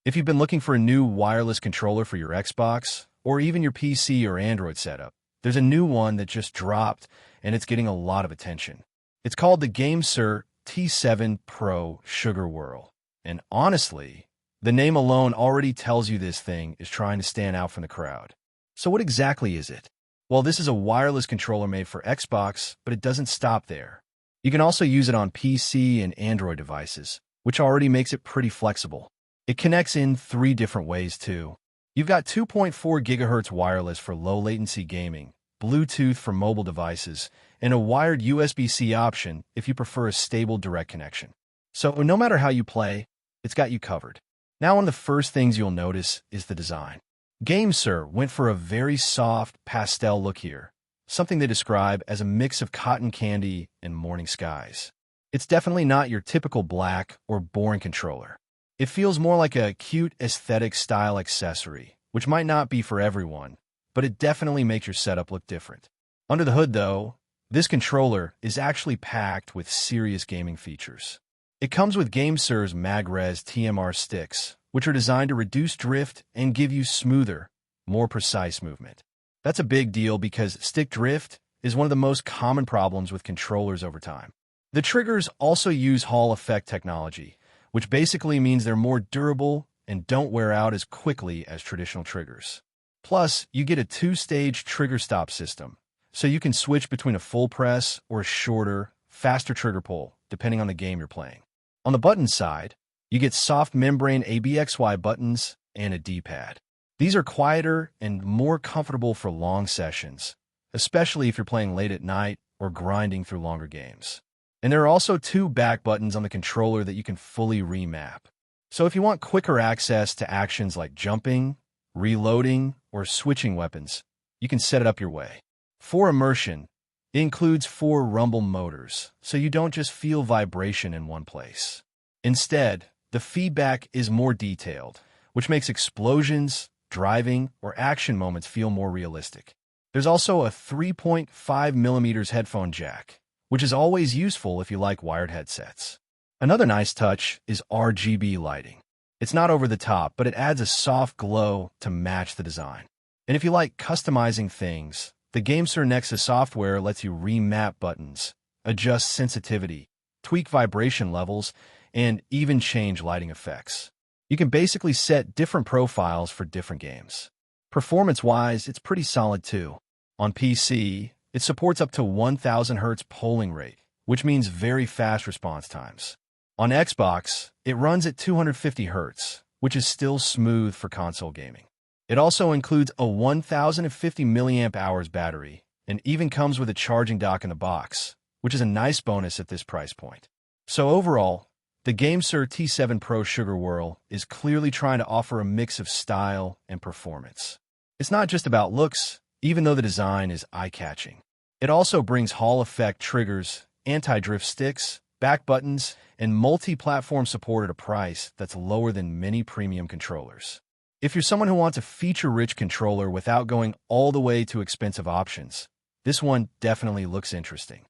If you've been looking for a new wireless controller for your Xbox, or even your PC or Android setup, there's a new one that just dropped, and it's getting a lot of attention. It's called the GameSir T7 Pro Sugar Whirl. And honestly, the name alone already tells you this thing is trying to stand out from the crowd. So what exactly is it? Well, this is a wireless controller made for Xbox, but it doesn't stop there. You can also use it on PC and Android devices, which already makes it pretty flexible. It connects in 3 different ways, too. You've got 2.4 GHz wireless for low-latency gaming, Bluetooth for mobile devices, and a wired USB-C option if you prefer a stable direct connection. So no matter how you play, it's got you covered. Now, one of the first things you'll notice is the design. GameSir went for a very soft pastel look here, something they describe as a mix of cotton candy and morning skies. It's definitely not your typical black or boring controller. It feels more like a cute aesthetic style accessory, which might not be for everyone, but it definitely makes your setup look different. Under the hood, though, this controller is actually packed with serious gaming features. It comes with GameSir's Mag-Res TMR sticks, which are designed to reduce drift and give you smoother, more precise movement. That's a big deal because stick drift is one of the most common problems with controllers over time. The triggers also use Hall effect technology, which basically means they're more durable and don't wear out as quickly as traditional triggers. Plus, you get a 2-stage trigger stop system, so you can switch between a full press or a shorter, faster trigger pull, depending on the game you're playing. On the button side, you get soft membrane ABXY buttons and a D-pad. These are quieter and more comfortable for long sessions, especially if you're playing late at night or grinding through longer games. And there are also 2 back buttons on the controller that you can fully remap. So if you want quicker access to actions like jumping, reloading, or switching weapons, you can set it up your way. For immersion, it includes 4 rumble motors, so you don't just feel vibration in one place. Instead, the feedback is more detailed, which makes explosions, driving, or action moments feel more realistic. There's also a 3.5mm headphone jack, which is always useful if you like wired headsets. Another nice touch is RGB lighting. It's not over the top, but it adds a soft glow to match the design. And if you like customizing things, the GameSir Nexus software lets you remap buttons, adjust sensitivity, tweak vibration levels, and even change lighting effects. You can basically set different profiles for different games. Performance-wise, it's pretty solid too. On PC, it supports up to 1000 Hz polling rate, which means very fast response times. On Xbox, it runs at 250 Hz, which is still smooth for console gaming. It also includes a 1050 mAh battery and even comes with a charging dock in the box, which is a nice bonus at this price point. So overall, the GameSir T7 Pro Sugar Whirl is clearly trying to offer a mix of style and performance. It's not just about looks, even though the design is eye-catching. It also brings Hall effect triggers, anti-drift sticks, back buttons, and multi-platform support at a price that's lower than many premium controllers. If you're someone who wants a feature-rich controller without going all the way to expensive options, this one definitely looks interesting.